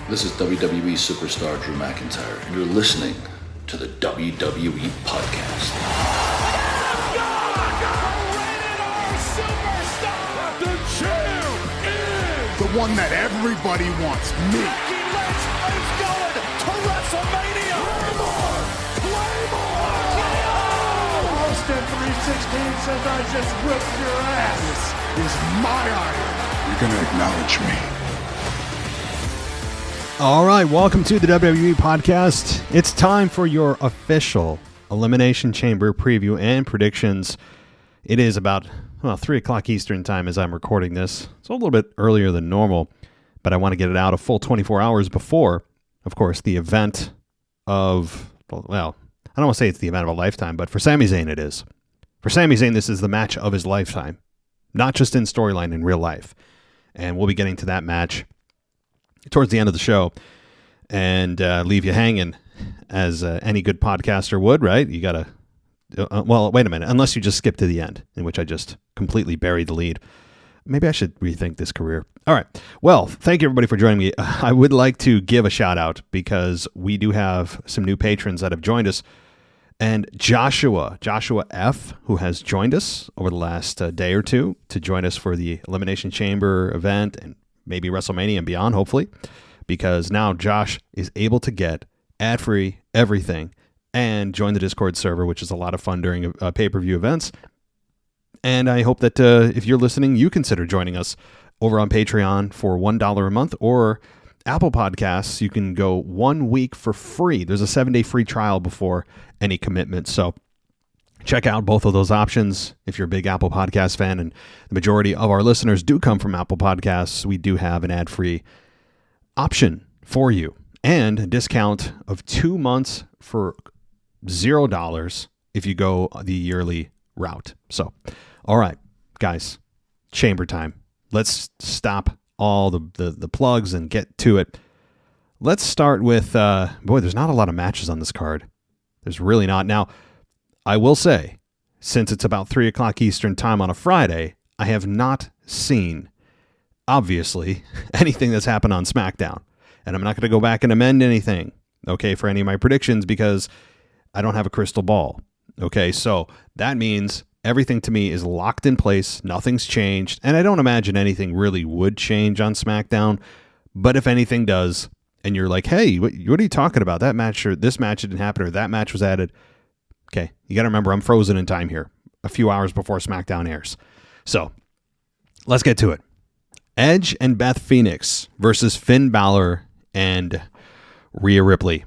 This is WWE superstar Drew McIntyre, and you're listening to the WWE Podcast. The champ is the one that everybody wants, me. Becky Lynch is going to WrestleMania. Claymore! Austin 316 says I just whipped your ass. This is my iron. You're going to acknowledge me. All right, welcome to the WWE Podcast. It's time for your official Elimination Chamber preview and predictions. It is about 3 o'clock Eastern time as I'm recording this. It's a little bit earlier than normal, but I want to get it out a full 24 hours before, of course, the event of, well, I don't want to say it's the event of a lifetime, but for Sami Zayn it is. For Sami Zayn, this is the match of his lifetime, not just in storyline, in real life. And we'll be getting to that match towards the end of the show and leave you hanging as any good podcaster would, right? You got to, well, wait a minute, unless you just skip to the end, in which I just completely buried the lead. Maybe I should rethink this career. All right. Well, thank you everybody for joining me. I would like to give a shout out because we do have some new patrons that have joined us. And Joshua F., who has joined us over the last day or two to join us for the Elimination Chamber event and maybe WrestleMania and beyond, hopefully, because now Josh is able to get ad-free everything and join the Discord server, which is a lot of fun during pay-per-view events. And I hope that if you're listening, you consider joining us over on Patreon for $1 a month, or Apple Podcasts. You can go 1 week for free. There's a 7-day free trial before any commitment. So check out both of those options if you're a big Apple Podcast fan, and the majority of our listeners do come from Apple Podcasts. We do have an ad-free option for you and a discount of 2 months for $0 if you go the yearly route. So, all right, guys, chamber time. Let's stop all the plugs and get to it. Let's start with, there's not a lot of matches on this card. There's really not. Now, I will say, since it's about 3 o'clock Eastern time on a Friday, I have not seen, obviously, anything that's happened on SmackDown. And I'm not going to go back and amend anything, okay, for any of my predictions because I don't have a crystal ball. Okay, so that means everything to me is locked in place. Nothing's changed. And I don't imagine anything really would change on SmackDown. But if anything does, and you're like, hey, what are you talking about? That match or this match didn't happen or that match was added. Okay, you got to remember I'm frozen in time here, a few hours before SmackDown airs. So, let's get to it. Edge and Beth Phoenix versus Finn Balor and Rhea Ripley.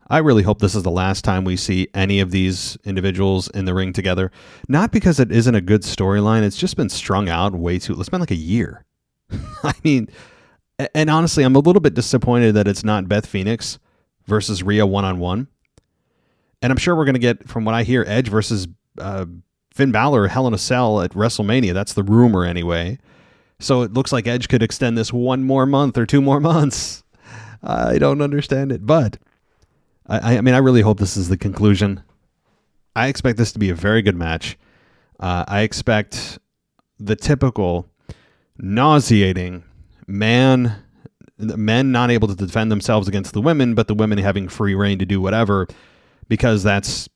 I really hope this is the last time we see any of these individuals in the ring together. Not because it isn't a good storyline, it's just been strung out way too. It's been like a year. I mean, and honestly, I'm a little bit disappointed that it's not Beth Phoenix versus Rhea one-on-one. And I'm sure we're going to get, from what I hear, Edge versus Finn Balor, Hell in a Cell at WrestleMania. That's the rumor anyway. So it looks like Edge could extend this 1 more month or 2 more months. I don't understand it. But, I mean, I really hope this is the conclusion. I expect this to be a very good match. I expect the typical nauseating men not able to defend themselves against the women, but the women having free reign to do whatever. Because that's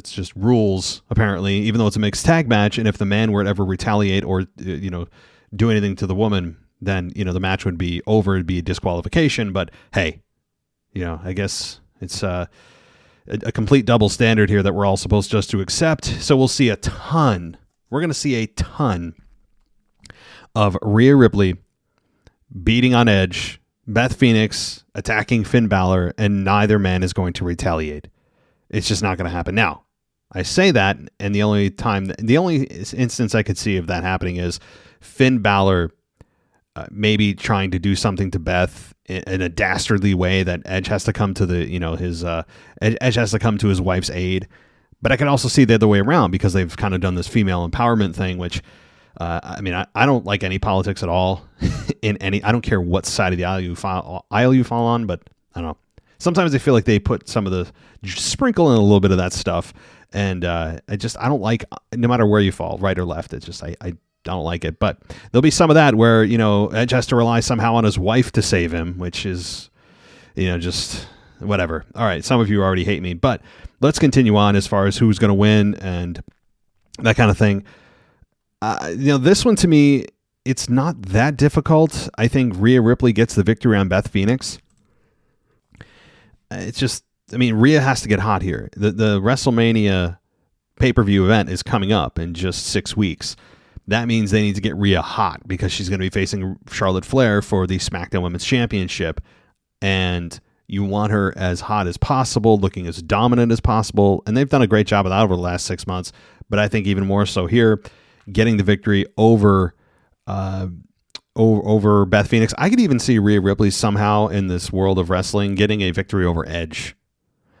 just rules, apparently, even though it's a mixed tag match. And if the man were to ever retaliate or, do anything to the woman, then, the match would be over. It'd be a disqualification. But hey, I guess it's a complete double standard here that we're all supposed just to accept. So we'll see a ton. We're going to see a ton of Rhea Ripley beating on Edge, Beth Phoenix attacking Finn Balor, and neither man is going to retaliate. It's just not going to happen. Now, I say that, and the only instance I could see of that happening is Finn Balor maybe trying to do something to Beth in a dastardly way that Edge has to come to Edge has to come to his wife's aid. But I can also see the other way around because they've kind of done this female empowerment thing, which I don't like any politics at all. I don't care what side of the aisle you fall on, but I don't know. Sometimes I feel like they put sprinkle in a little bit of that stuff, and I don't like, no matter where you fall, right or left. It's just I don't like it. But there'll be some of that where, Edge has to rely somehow on his wife to save him, which is, just whatever. All right, some of you already hate me, but let's continue on as far as who's going to win and that kind of thing. This one to me, it's not that difficult. I think Rhea Ripley gets the victory on Beth Phoenix. It's just, Rhea has to get hot here. The WrestleMania pay-per-view event is coming up in just 6 weeks. That means they need to get Rhea hot because she's going to be facing Charlotte Flair for the SmackDown Women's Championship. And you want her as hot as possible, looking as dominant as possible. And they've done a great job of that over the last 6 months. But I think even more so here, getting the victory over Beth Phoenix. I could even see Rhea Ripley somehow in this world of wrestling getting a victory over Edge.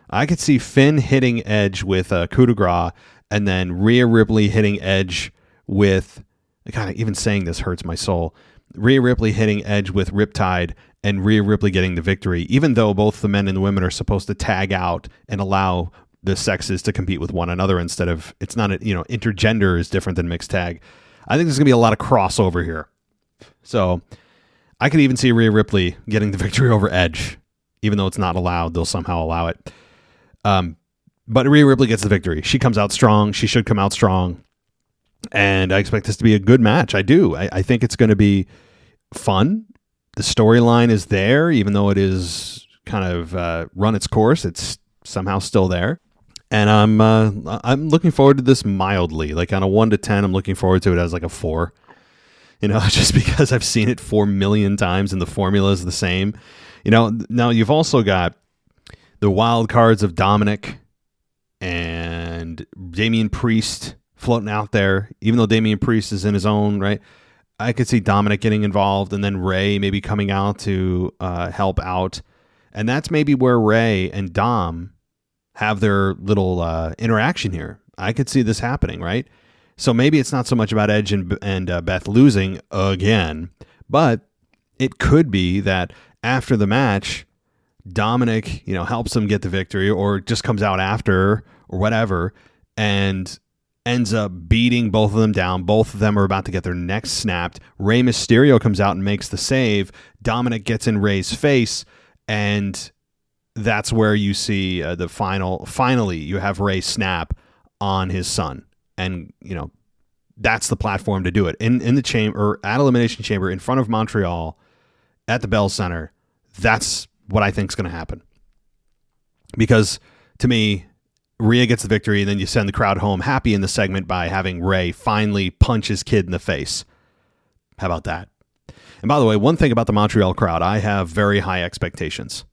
I could see Finn hitting Edge with a coup de grace, and then Rhea Ripley hitting Edge with, God, even saying this hurts my soul, Rhea Ripley hitting Edge with Riptide, and Rhea Ripley getting the victory, even though both the men and the women are supposed to tag out and allow the sexes to compete with one another instead of, it's not, intergender is different than mixed tag. I think there's going to be a lot of crossover here. So I could even see Rhea Ripley getting the victory over Edge, even though it's not allowed. They'll somehow allow it. But Rhea Ripley gets the victory. She comes out strong. She should come out strong. And I expect this to be a good match. I do. I think it's going to be fun. The storyline is there, even though it is kind of run its course. It's somehow still there. And I'm looking forward to this mildly. Like on a 1 to 10, I'm looking forward to it as like a 4. Just because I've seen it 4 million times and the formula is the same. Now you've also got the wild cards of Dominic and Damian Priest floating out there, even though Damian Priest is in his own right. I could see Dominic getting involved and then Ray maybe coming out to help out. And that's maybe where Ray and Dom have their little interaction here. I could see this happening, right? So maybe it's not so much about Edge and Beth losing again, but it could be that after the match, Dominic, helps them get the victory or just comes out after or whatever and ends up beating both of them down. Both of them are about to get their necks snapped. Rey Mysterio comes out and makes the save. Dominic gets in Rey's face, and that's where you see finally you have Rey snap on his son. And, that's the platform to do it. In the chamber, or at Elimination Chamber, in front of Montreal, at the Bell Center, that's what I think is going to happen. Because, to me, Rhea gets the victory, and then you send the crowd home happy in the segment by having Rey finally punch his kid in the face. How about that? And by the way, one thing about the Montreal crowd, I have very high expectations.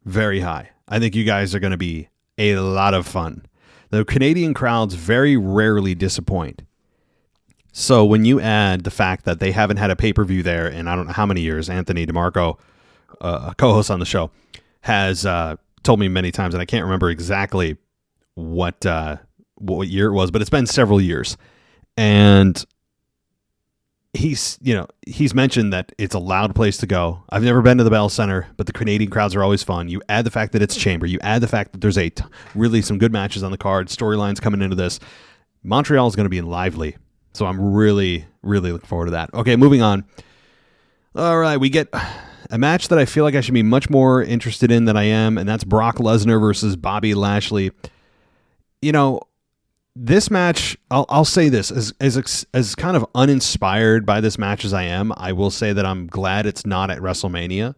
Very high. I think you guys are going to be a lot of fun. The Canadian crowds very rarely disappoint. So when you add the fact that they haven't had a pay-per-view there in I don't know how many years, Anthony DeMarco, a co-host on the show, has told me many times, and I can't remember exactly what year it was, but it's been several years. And he's mentioned that it's a loud place to go. I've never been to the Bell Center, but the Canadian crowds are always fun. You add the fact that it's Chamber. You add the fact that there's really some good matches on the card, storylines coming into this. Montreal is going to be lively. So I'm really, really looking forward to that. Okay, moving on. All right, we get a match that I feel like I should be much more interested in than I am, and that's Brock Lesnar versus Bobby Lashley. This match, I'll say this, as kind of uninspired by this match as I am, I will say that I'm glad it's not at WrestleMania.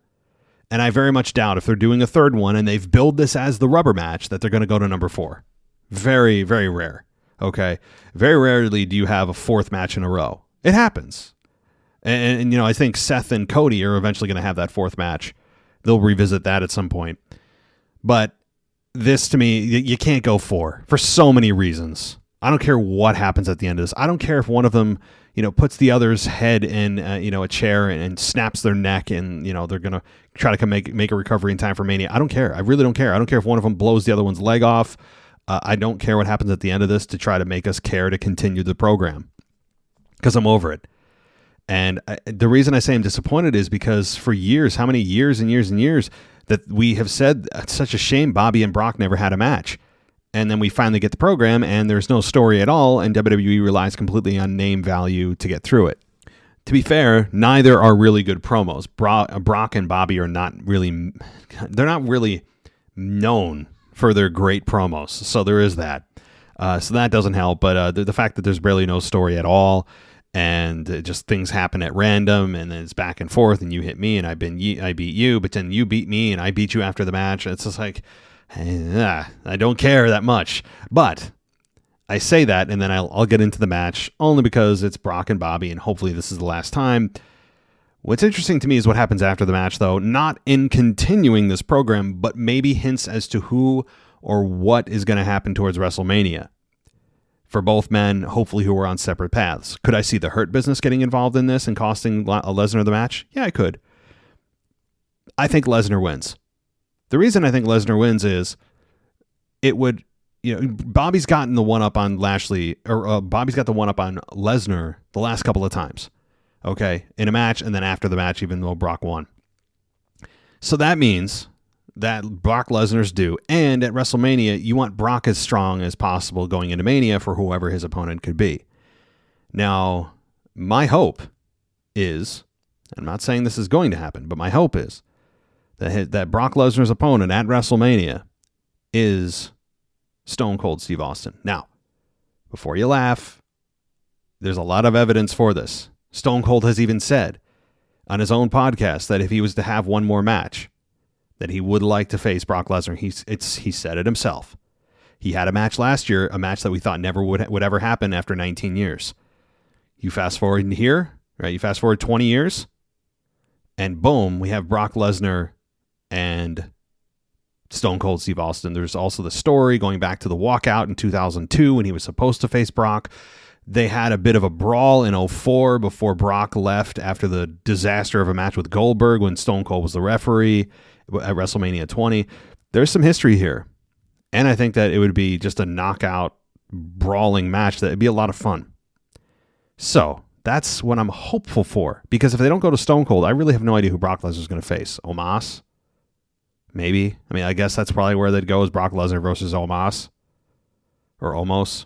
And I very much doubt if they're doing a third one and they've billed this as the rubber match that they're going to go to number 4. Very, very rare. Okay. Very rarely do you have a 4th match in a row. It happens. And I think Seth and Cody are eventually going to have that 4th match. They'll revisit that at some point. But this, to me, you can't go 4 for so many reasons. I don't care what happens at the end of this. I don't care if one of them, puts the other's head in, a chair and snaps their neck and, they're going to try to make a recovery in time for Mania. I don't care. I really don't care. I don't care if one of them blows the other one's leg off. I don't care what happens at the end of this to try to make us care to continue the program because I'm over it. And the reason I say I'm disappointed is because for years, how many years and years and years that we have said it's such a shame Bobby and Brock never had a match. And then we finally get the program, and there's no story at all, and WWE relies completely on name value to get through it. To be fair, neither are really good promos. Brock and Bobby are not really known for their great promos, so there is that. So that doesn't help, but the fact that there's barely no story at all, and just things happen at random, and then it's back and forth, and you hit me, and I beat you, but then you beat me, and I beat you after the match. It's just like, I don't care that much. But I say that, and then I'll get into the match, only because it's Brock and Bobby, and hopefully this is the last time. What's interesting to me is what happens after the match, though, not in continuing this program, but maybe hints as to who or what is going to happen towards WrestleMania. For both men, hopefully, who are on separate paths. Could I see the Hurt Business getting involved in this and costing Lesnar the match? Yeah, I could. I think Lesnar wins. The reason I think Lesnar wins is Bobby's gotten the one-up on Lashley, or Bobby's got the one-up on Lesnar the last couple of times, okay, in a match, and then after the match, even though Brock won. So that means that Brock Lesnar's due, and at WrestleMania, you want Brock as strong as possible going into Mania for whoever his opponent could be. Now, my hope is, I'm not saying this is going to happen, but my hope is that Brock Lesnar's opponent at WrestleMania is Stone Cold Steve Austin. Now, before you laugh, there's a lot of evidence for this. Stone Cold has even said on his own podcast that if he was to have one more match, that he would like to face Brock Lesnar. He said it himself. He had a match last year, a match that we thought never would ever happen after 19 years. You fast forward in here, right? You fast forward 20 years, and boom, we have Brock Lesnar and Stone Cold Steve Austin. There's also the story going back to the walkout in 2002 when he was supposed to face Brock. They had a bit of a brawl in 2004 before Brock left after the disaster of a match with Goldberg when Stone Cold was the referee at WrestleMania 20. There's some history here. And I think that it would be just a knockout, brawling match that would be a lot of fun. So that's what I'm hopeful for. Because if they don't go to Stone Cold, I really have no idea who Brock Lesnar is going to face. Omos? Maybe. I mean, I guess that's probably where they'd go, is Brock Lesnar versus Omos. Or Omos.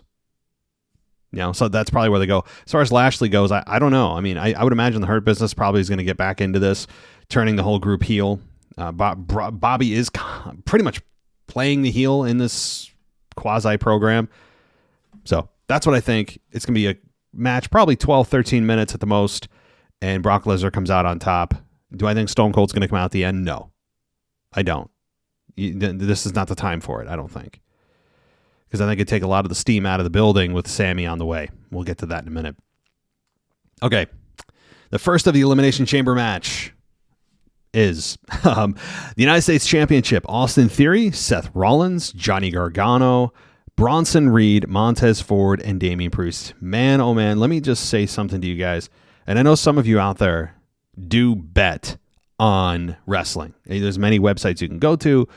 So that's probably where they go. As far as Lashley goes, I don't know. I mean, I would imagine the Hurt Business probably is going to get back into this, turning the whole group heel. Bobby is pretty much playing the heel in this quasi-program. So that's what I think. It's going to be a match, probably 12, 13 minutes at the most, and Brock Lesnar comes out on top. Do I think Stone Cold's going to come out at the end? No. I don't. This is not the time for it, I don't think. Because I think it'd take a lot of the steam out of the building with Sammy on the way. We'll get to that in a minute. Okay. The first of the Elimination Chamber match is the United States Championship. Austin Theory, Seth Rollins, Johnny Gargano, Bronson Reed, Montez Ford, and Damian Priest. Man, oh man, let me just say something to you guys. And I know some of you out there do bet on wrestling. There's many websites you can go to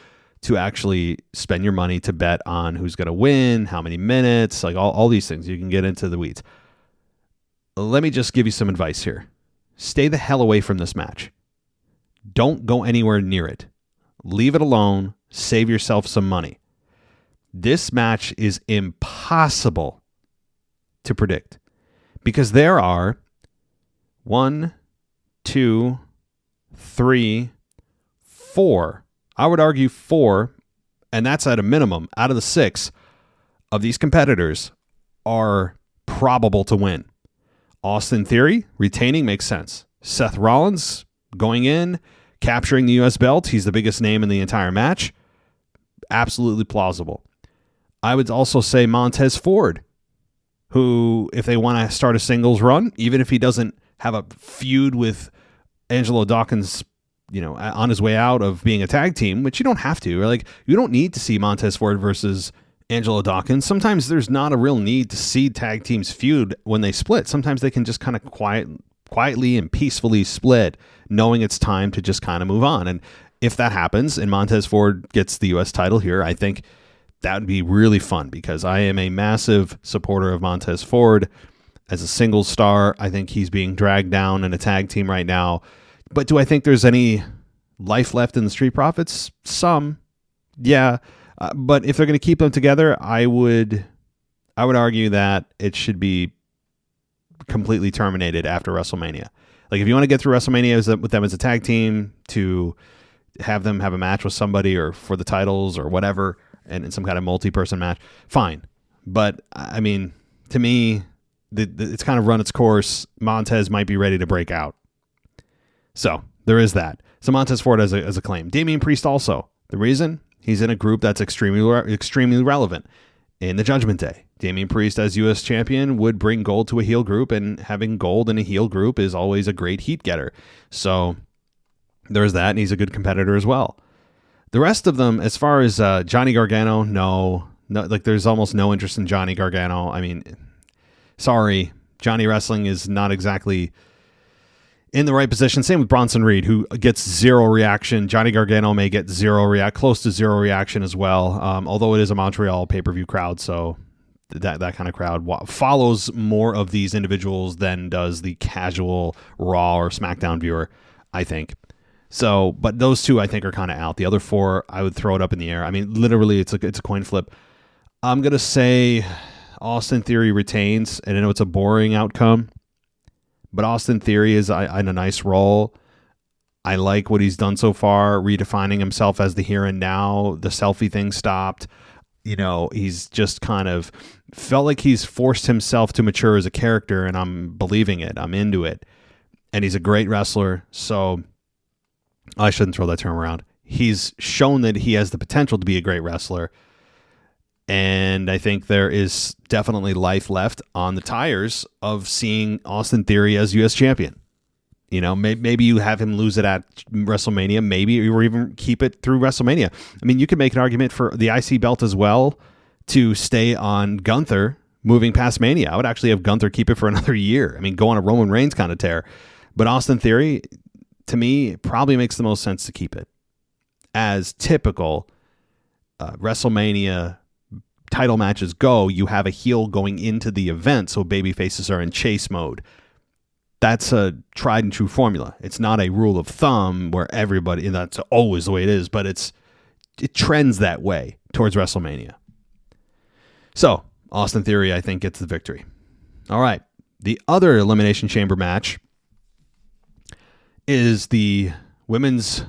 actually spend your money to bet on who's going to win, how many minutes, like all these things. You can get into the weeds. Let me just give you some advice here. Stay the hell away from this match. Don't go anywhere near it. Leave it alone. Save yourself some money. This match is impossible to predict because there are 1, 2, 3, 4. I would argue 4, and that's at a minimum, out of the 6 of these competitors are probable to win. Austin Theory, retaining, makes sense. Seth Rollins, going in, capturing the U.S. belt. He's the biggest name in the entire match. Absolutely plausible. I would also say Montez Ford, who, if they want to start a singles run, even if he doesn't have a feud with Angelo Dawkins, on his way out of being a tag team, which you don't have to. Like, you don't need to see Montez Ford versus Angelo Dawkins. Sometimes there's not a real need to see tag teams feud when they split. Sometimes they can just kind of quietly and peacefully split, knowing it's time to just kind of move on. And if that happens and Montez Ford gets the U.S. title here, I think that would be really fun because I am a massive supporter of Montez Ford as a single star. I think he's being dragged down in a tag team right now. But do I think there's any life left in the Street Profits? Some. Yeah. But if they're going to keep them together, I would argue that it should be completely terminated after WrestleMania. Like if you want to get through WrestleMania with them as a tag team, to have them have a match with somebody or for the titles or whatever, and in some kind of multi-person match, fine. But I mean, to me, it's kind of run its course. Montez might be ready to break out. So there is that. So Montez Ford as a claim. Damian Priest also. The reason? He's in a group that's extremely relevant in the Judgment Day. Damian Priest as U.S. champion would bring gold to a heel group, and having gold in a heel group is always a great heat getter. So there's that, and he's a good competitor as well. The rest of them, as far as Johnny Gargano, no, like there's almost no interest in Johnny Gargano. I mean, sorry, Johnny Wrestling is not exactly in the right position. Same with Bronson Reed, who gets zero reaction. Johnny Gargano may get close to zero reaction as well, although it is a Montreal pay-per-view crowd, so that kind of crowd follows more of these individuals than does the casual Raw or SmackDown viewer, I think. So, but those two I think are kind of out. The other four, I would throw it up in the air. I mean, literally, it's a coin flip. I'm gonna say Austin Theory retains, and I know it's a boring outcome, but Austin Theory is in a nice role. I like what he's done so far, redefining himself as the here and now. The selfie thing stopped. You know, he's just kind of felt like he's forced himself to mature as a character, and I'm believing it. I'm into it. And he's a great wrestler, so I shouldn't throw that term around. He's shown that he has the potential to be a great wrestler, and I think there is definitely life left on the tires of seeing Austin Theory as U.S. champion. You know, maybe you have him lose it at WrestleMania, maybe, or even keep it through WrestleMania. I mean, you could make an argument for the IC belt as well to stay on Gunther moving past Mania. I would actually have Gunther keep it for another year. I mean, go on a Roman Reigns kind of tear. But Austin Theory, to me, probably makes the most sense to keep it. As typical WrestleMania title matches go, you have a heel going into the event, so baby faces are in chase mode. That's a tried and true formula. It's not a rule of thumb where everybody, and that's always the way it is, but it trends that way towards WrestleMania. So, Austin Theory, I think, gets the victory. All right. The other Elimination Chamber match is the women's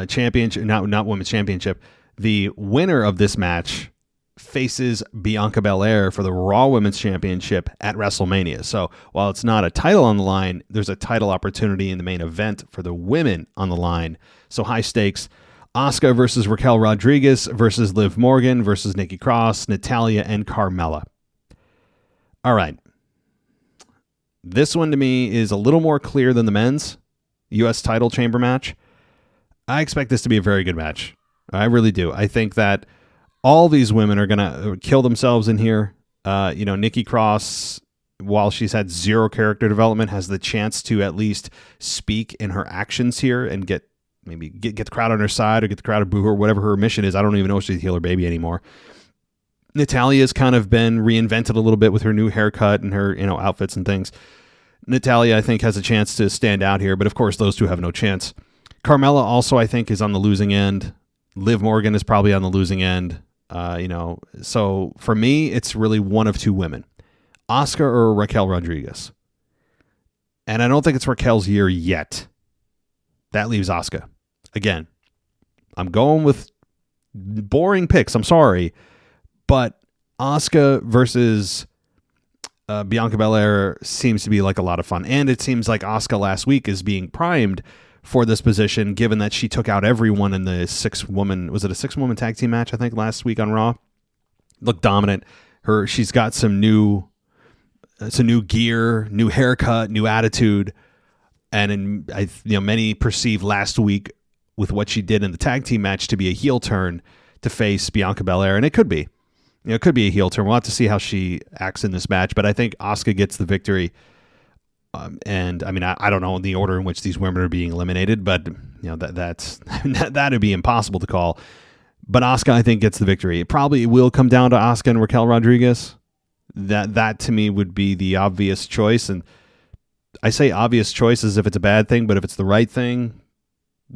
championship, not women's championship. The winner of this match faces Bianca Belair for the Raw Women's Championship at WrestleMania. So while it's not a title on the line, there's a title opportunity in the main event for the women on the line. So high stakes. Asuka versus Raquel Rodriguez versus Liv Morgan versus Nikki Cross, Natalya, and Carmella. All right. This one to me is a little more clear than the men's U.S. title chamber match. I expect this to be a very good match. I really do. I think that all these women are going to kill themselves in here. Nikki Cross, while she's had zero character development, has the chance to at least speak in her actions here and get the crowd on her side or get the crowd to boo her, whatever her mission is. I don't even know if she's a heel or baby anymore. Natalya's kind of been reinvented a little bit with her new haircut and her, outfits and things. Natalya, I think, has a chance to stand out here, but of course those two have no chance. Carmella also, I think, is on the losing end. Liv Morgan is probably on the losing end. So for me, it's really one of two women, Asuka or Raquel Rodriguez. And I don't think it's Raquel's year yet. That leaves Asuka. Again, I'm going with boring picks. I'm sorry, but Asuka versus Bianca Belair seems to be like a lot of fun. And it seems like Asuka last week is being primed for this position, given that she took out everyone in the 6-woman tag team match, I think, last week on Raw. Looked dominant. She's got some new gear, new haircut, new attitude, and many perceive last week with what she did in the tag team match to be a heel turn to face Bianca Belair, and it could be. It could be a heel turn. We'll have to see how she acts in this match, but I think Asuka gets the victory. And I mean, I don't know the order in which these women are being eliminated, but that'd be impossible to call. But Asuka, I think, gets the victory. It probably will come down to Asuka and Raquel Rodriguez. That to me would be the obvious choice, and I say obvious choice as if it's a bad thing, but if it's the right thing,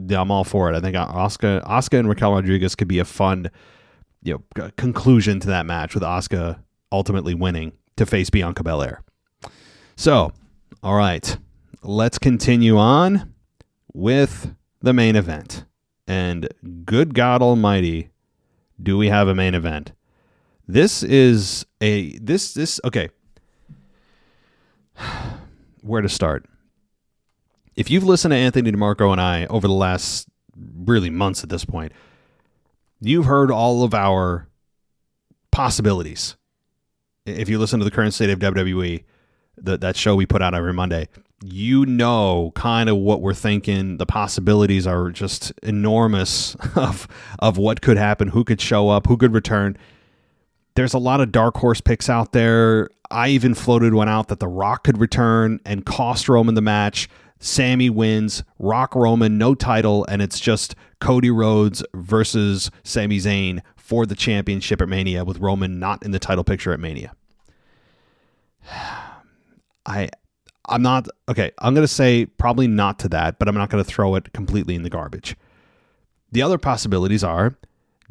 I'm all for it. I think Asuka and Raquel Rodriguez could be a fun conclusion to that match with Asuka ultimately winning to face Bianca Belair. So, all right, let's continue on with the main event. And good God Almighty, do we have a main event? This is okay. Where to start? If you've listened to Anthony DeMarco and I over the last really months at this point, you've heard all of our possibilities. If you listen to the current state of WWE, that show we put out every Monday, you know kind of what we're thinking. The possibilities are just enormous of what could happen, who could show up, who could return. There's a lot of dark horse picks out there. I even floated one out that The Rock could return and cost Roman the match. Sammy wins, Rock Roman, no title, and it's just Cody Rhodes versus Sami Zayn for the championship at Mania, with Roman not in the title picture at Mania. I'm not, okay, I'm going to say probably not to that, but I'm not going to throw it completely in the garbage. The other possibilities are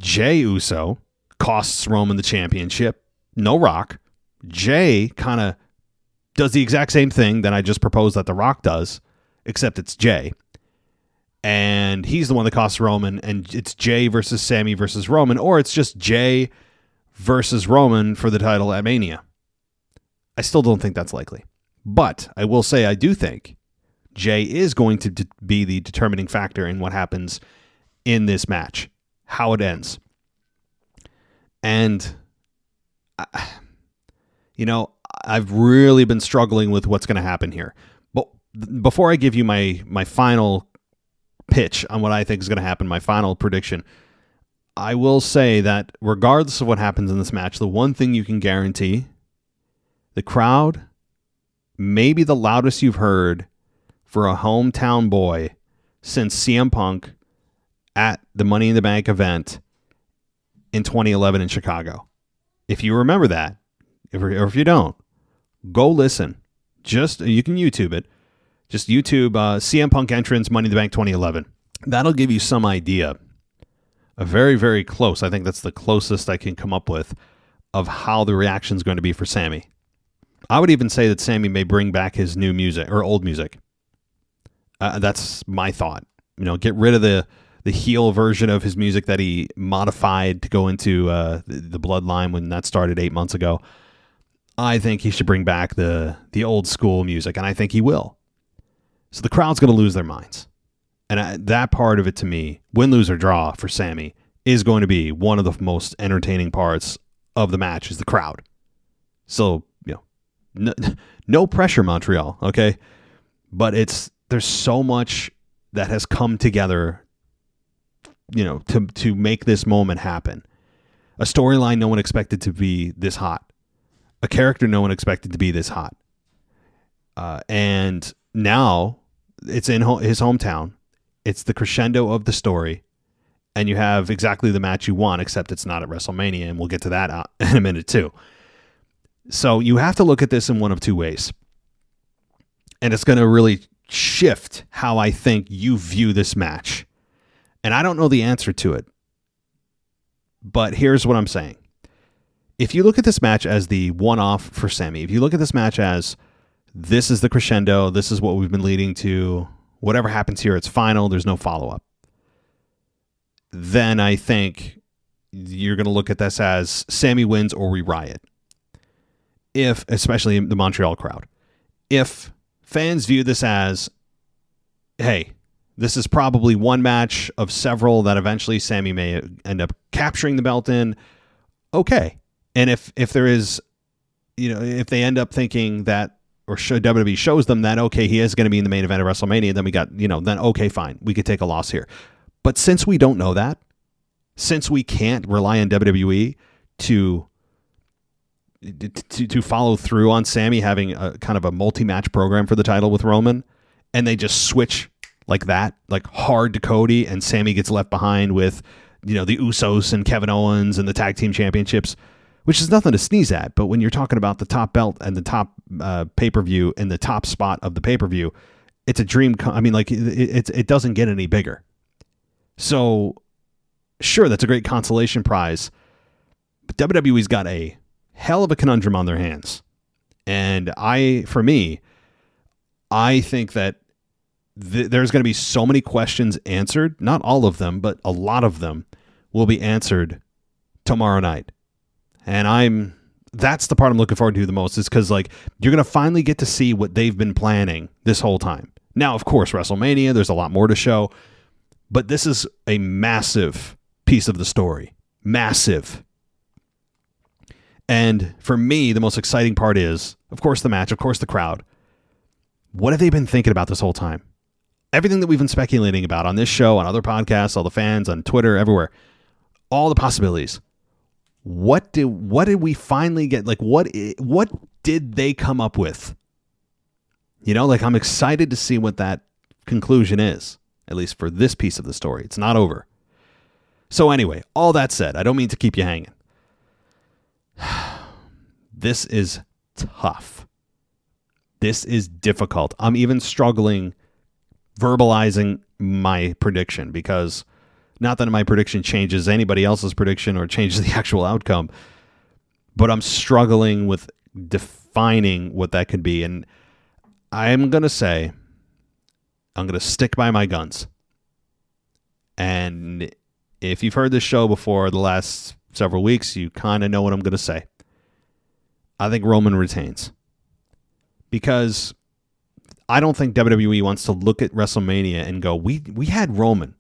Jey Uso costs Roman the championship, no Rock. Jey kind of does the exact same thing that I just proposed that The Rock does, except it's Jey. And he's the one that costs Roman, and it's Jey versus Sammy versus Roman, or it's just Jey versus Roman for the title at Mania. I still don't think that's likely. But I will say I do think Jey is going to be the determining factor in what happens in this match, how it ends. And, I've really been struggling with what's going to happen here. But before I give you my final pitch on what I think is going to happen, my final prediction, I will say that regardless of what happens in this match, the one thing you can guarantee, the crowd may be the loudest you've heard for a hometown boy since CM Punk at the Money in the Bank event in 2011 in Chicago. If you remember that, or if you don't, go listen. You can YouTube it. Just YouTube CM Punk entrance Money in the Bank 2011. That'll give you some idea. A very, very close. I think that's the closest I can come up with of how the reaction is going to be for Sammy. I would even say that Sammy may bring back his new music or old music. That's my thought. Get rid of the heel version of his music that he modified to go into the Bloodline when that started 8 months ago. I think he should bring back the old school music, and I think he will. So the crowd's going to lose their minds. And that part of it, to me, win, lose, or draw for Sammy, is going to be one of the most entertaining parts of the match, is the crowd. So, no pressure, Montreal, okay? But there's so much that has come together, to make this moment happen. A storyline no one expected to be this hot. A character no one expected to be this hot. And now it's in his hometown. It's the crescendo of the story. And you have exactly the match you want, except it's not at WrestleMania, and we'll get to that in a minute too. So you have to look at this in one of two ways. And it's going to really shift how I think you view this match. And I don't know the answer to it. But here's what I'm saying. If you look at this match as the one-off for Sammy, if you look at this match as this is the crescendo, this is what we've been leading to, whatever happens here, it's final, there's no follow-up, then I think you're going to look at this as Sammy wins or we riot. Especially the Montreal crowd. If fans view this as, hey, this is probably one match of several that eventually Sammy may end up capturing the belt in, okay. And if there is, if they end up thinking that, or WWE shows them that, okay, he is going to be in the main event of WrestleMania, then we got, then okay, fine, we could take a loss here. But since we don't know that, since we can't rely on WWE to follow through on Sammy having a kind of a multi-match program for the title with Roman, and they just switch like that, like hard to Cody, and Sammy gets left behind with, the Usos and Kevin Owens and the tag team championships, which is nothing to sneeze at. But when you're talking about the top belt and the top pay-per-view and the top spot of the pay-per-view, it's a dream. It doesn't get any bigger. So sure, that's a great consolation prize But WWE's got a hell of a conundrum on their hands. And I think that there's going to be so many questions answered. Not all of them, but a lot of them will be answered tomorrow night. And that's the part I'm looking forward to the most, is because like you're going to finally get to see what they've been planning this whole time. Now, of course, WrestleMania, there's a lot more to show, but this is a massive piece of the story. Massive. And for me, the most exciting part is, of course, the match, of course, the crowd. What have they been thinking about this whole time? Everything that we've been speculating about on this show, on other podcasts, all the fans, on Twitter, everywhere, all the possibilities. What did we finally get? Like, what did they come up with? You know, like, I'm excited to see what that conclusion is, at least for this piece of the story. It's not over. So anyway, all that said, I don't mean to keep you hanging. This is tough. This is difficult. I'm even struggling verbalizing my prediction, because not that my prediction changes anybody else's prediction or changes the actual outcome, but I'm struggling with defining what that could be. And I'm going to say, I'm going to stick by my guns. And if you've heard this show before the last several weeks, you kind of know what I'm going to say. I think Roman retains. Because I don't think WWE wants to look at WrestleMania and go, we had Roman,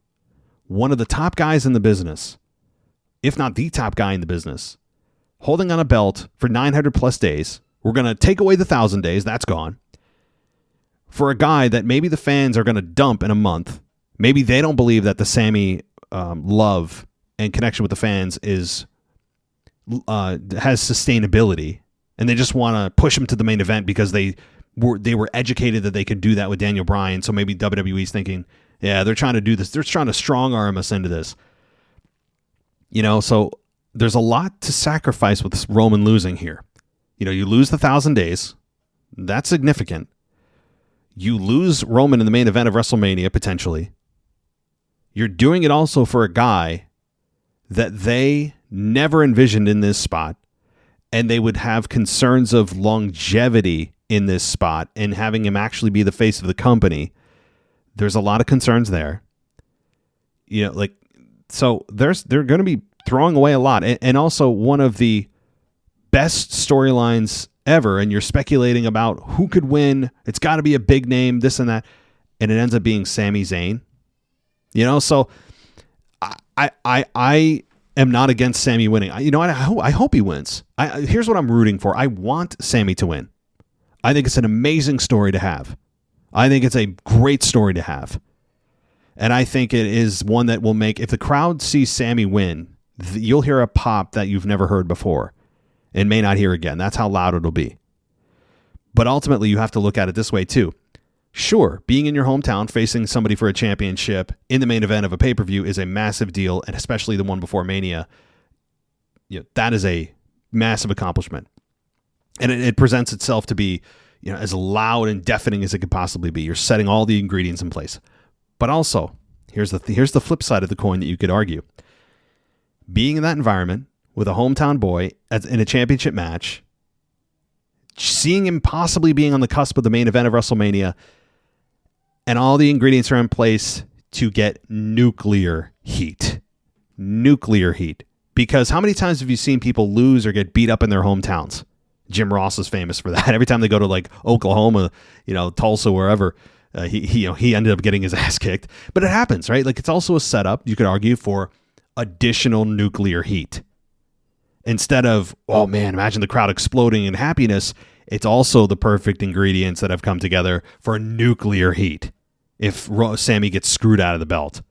one of the top guys in the business, if not the top guy in the business, holding on a belt for 900 plus days. We're going to take away the 1,000 days. That's gone. For a guy that maybe the fans are going to dump in a month. Maybe they don't believe that the Sammy love and connection with the fans has sustainability, and they just want to push him to the main event because they were educated that they could do that with Daniel Bryan. So maybe WWE's thinking, yeah, they're trying to do this. They're trying to strong arm us into this. You know, so there's a lot to sacrifice with Roman losing here. You know, you lose the 1,000 days. That's significant. You lose Roman in the main event of WrestleMania, potentially. You're doing it also for a guy that they never envisioned in this spot, and they would have concerns of longevity in this spot and having him actually be the face of the company. There's a lot of concerns there. You know, like, so they're going to be throwing away a lot. And also one of the best storylines ever, and you're speculating about who could win. It's got to be a big name, this and that. And it ends up being Sami Zayn. You know, so I am not against Sami winning. You know what? I hope he wins. Here's what I'm rooting for. I want Sami to win. I think it's an amazing story to have. I think it's a great story to have. And I think it is one that will make, if the crowd sees Sami win, you'll hear a pop that you've never heard before and may not hear again. That's how loud it'll be. But ultimately, you have to look at it this way too. Sure, being in your hometown, facing somebody for a championship in the main event of a pay-per-view is a massive deal, and especially the one before Mania. You know, that is a massive accomplishment. And it presents itself to be, you know, as loud and deafening as it could possibly be. You're setting all the ingredients in place. But also, here's the flip side of the coin that you could argue. Being in that environment with a hometown boy in a championship match, seeing him possibly being on the cusp of the main event of WrestleMania, and all the ingredients are in place to get nuclear heat. Nuclear heat. Because how many times have you seen people lose or get beat up in their hometowns? Jim Ross is famous for that. Every time they go to like Oklahoma, you know, Tulsa, wherever, he ended up getting his ass kicked. But it happens, right? Like, it's also a setup, you could argue, for additional nuclear heat. Instead of, oh man, imagine the crowd exploding in happiness, it's also the perfect ingredients that have come together for nuclear heat if Sami gets screwed out of the belt.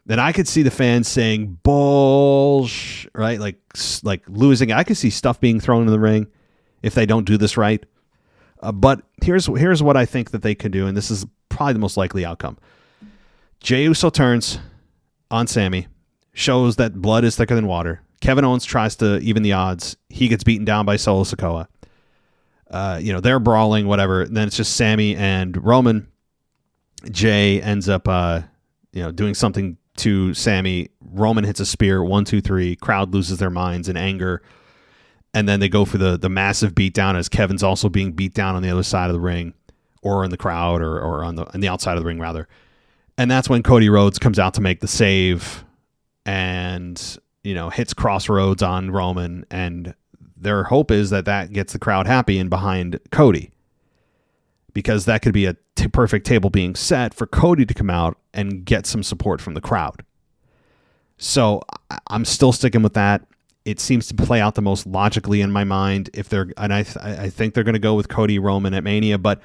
Then I could see the fans saying, bullsh, right? Like losing. I could see stuff being thrown in the ring if they don't do this right. But here's what I think that they could do, and this is probably the most likely outcome. Jey Uso turns on Sami, shows that blood is thicker than water. Kevin Owens tries to even the odds. He gets beaten down by Solo Sikoa. They're brawling, whatever. And then it's just Sami and Roman. Jey ends up, doing something to Sammy. Roman hits a spear, 1, 2, 3. Crowd loses their minds in anger. And then they go for the massive beatdown as Kevin's also being beat down on the other side of the ring, or in the crowd, or on the outside of the ring, rather. And that's when Cody Rhodes comes out to make the save and, hits Crossroads on Roman. And their hope is that gets the crowd happy and behind Cody, because that could be a perfect table being set for Cody to come out and get some support from the crowd. So I'm still sticking with that. It seems to play out the most logically in my mind. I think they're going to go with Cody Roman at Mania, but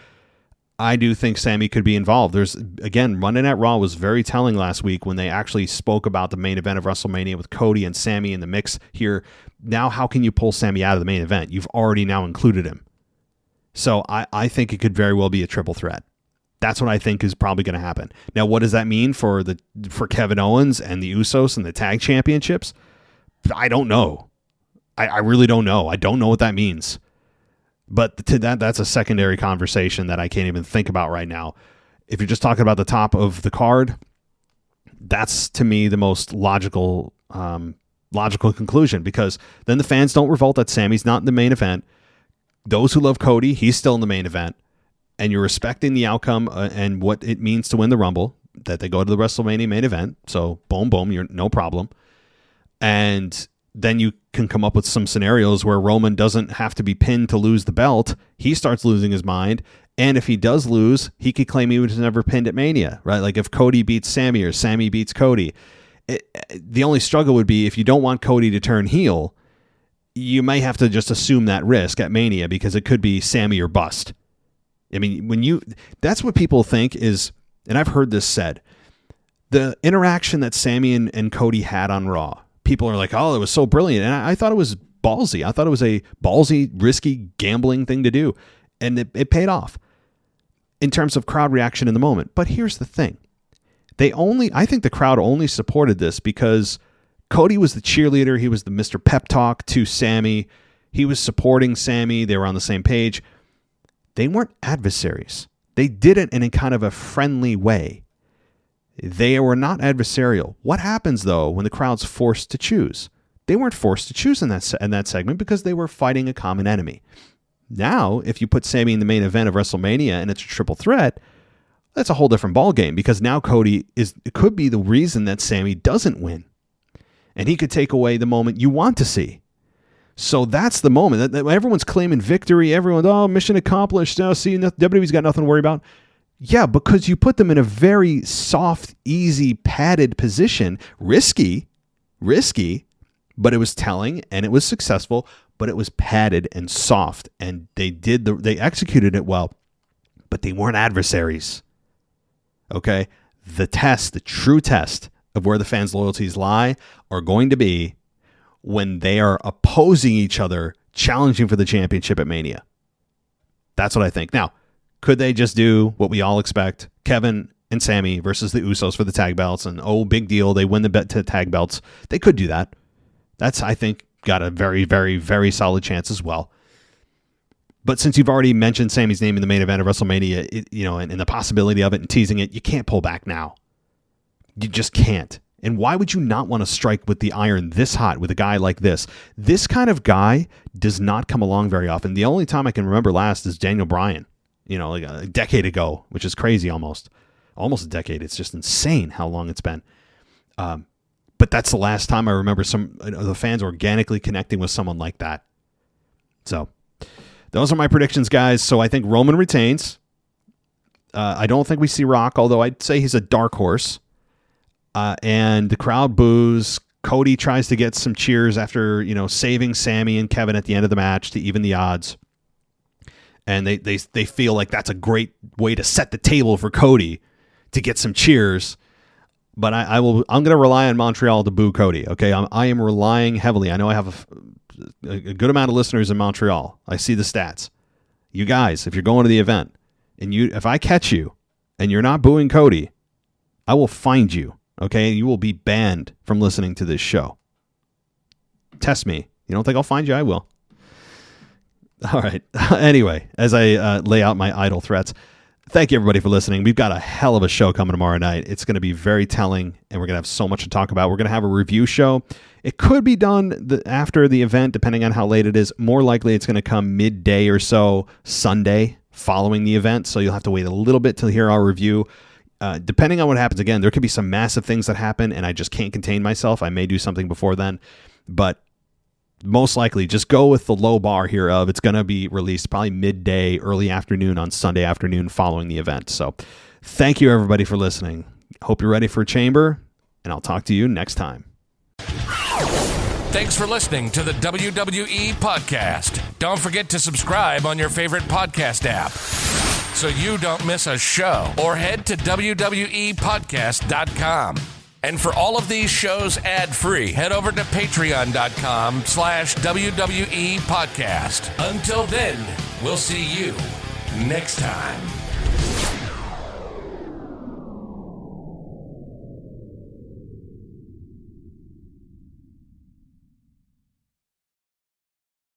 I do think Sammy could be involved. Monday Night Raw was very telling last week when they actually spoke about the main event of WrestleMania with Cody and Sammy in the mix here. Now, how can you pull Sammy out of the main event? You've already now included him. So I think it could very well be a triple threat. That's what I think is probably going to happen. Now, what does that mean for Kevin Owens and the Usos and the tag championships? I don't know. I really don't know. I don't know what that means. But that's a secondary conversation that I can't even think about right now. If you're just talking about the top of the card, that's to me the most logical conclusion, because then the fans don't revolt that Sammy's not in the main event. Those who love Cody, he's still in the main event, and you're respecting the outcome and what it means to win the Rumble, that they go to the WrestleMania main event. So boom, boom, you're no problem. And then you can come up with some scenarios where Roman doesn't have to be pinned to lose the belt. He starts losing his mind. And if he does lose, he could claim he was never pinned at Mania, right? Like if Cody beats Sammy or Sammy beats Cody. The only struggle would be if you don't want Cody to turn heel, you may have to just assume that risk at Mania, because it could be Sammy or bust. I mean, that's what people think is, and I've heard this said, the interaction that Sammy and Cody had on Raw. People are like, oh, it was so brilliant. And I thought it was ballsy. I thought it was a ballsy, risky, gambling thing to do. And it paid off in terms of crowd reaction in the moment. But here's the thing. I think the crowd only supported this because Cody was the cheerleader. He was the Mr. Pep Talk to Sammy. He was supporting Sammy. They were on the same page. They weren't adversaries. They did it in a kind of a friendly way. They were not adversarial. What happens, though, when the crowd's forced to choose? They weren't forced to choose in that segment because they were fighting a common enemy. Now, if you put Sammy in the main event of WrestleMania and it's a triple threat, that's a whole different ballgame, because now Cody could be the reason that Sammy doesn't win. And he could take away the moment you want to see. So that's the moment. Everyone's claiming victory. Everyone's, mission accomplished. Now, see, WWE's got nothing to worry about. Yeah, because you put them in a very soft, easy, padded position. Risky, but it was telling and it was successful, but it was padded and soft, and they executed it well, but they weren't adversaries. Okay? The true test of where the fans' loyalties lie are going to be when they are opposing each other, challenging for the championship at Mania. That's what I think. Now, could they just do what we all expect? Kevin and Sammy versus the Usos for the tag belts, and big deal, they win the tag belts. They could do that. That's, I think, got a very, very, very solid chance as well. But since you've already mentioned Sammy's name in the main event of WrestleMania, and the possibility of it and teasing it, you can't pull back now. You just can't. And why would you not want to strike with the iron this hot with a guy like this? This kind of guy does not come along very often. The only time I can remember last is Daniel Bryan, like a decade ago, which is crazy almost a decade. It's just insane how long it's been. But that's the last time I remember some of the fans organically connecting with someone like that. So those are my predictions, guys. So I think Roman retains. I don't think we see Rock, although I'd say he's a dark horse. And the crowd boos. Cody tries to get some cheers after, saving Sammy and Kevin at the end of the match to even the odds. And they feel like that's a great way to set the table for Cody to get some cheers. But I'm going to rely on Montreal to boo Cody. Okay, I am relying heavily. I know I have a good amount of listeners in Montreal. I see the stats. You guys, if you're going to the event and if I catch you and you're not booing Cody, I will find you. Okay, you will be banned from listening to this show. Test me. You don't think I'll find you? I will. All right. Anyway, as I lay out my idle threats, thank you, everybody, for listening. We've got a hell of a show coming tomorrow night. It's going to be very telling, and we're going to have so much to talk about. We're going to have a review show. It could be done after the event, depending on how late it is. More likely, it's going to come midday or so Sunday following the event, so you'll have to wait a little bit to hear our review. Depending on what happens, again, there could be some massive things that happen, and I just can't contain myself. I may do something before then, but most likely just go with the low bar here of it's going to be released probably midday, early afternoon on Sunday afternoon following the event. So thank you, everybody, for listening. Hope you're ready for Chamber, and I'll talk to you next time. Thanks for listening to the WWE Podcast. Don't forget to subscribe on your favorite podcast app so you don't miss a show, or head to WWEpodcast.com. And for all of these shows ad-free, head over to patreon.com/WWE Podcast. Until then, we'll see you next time.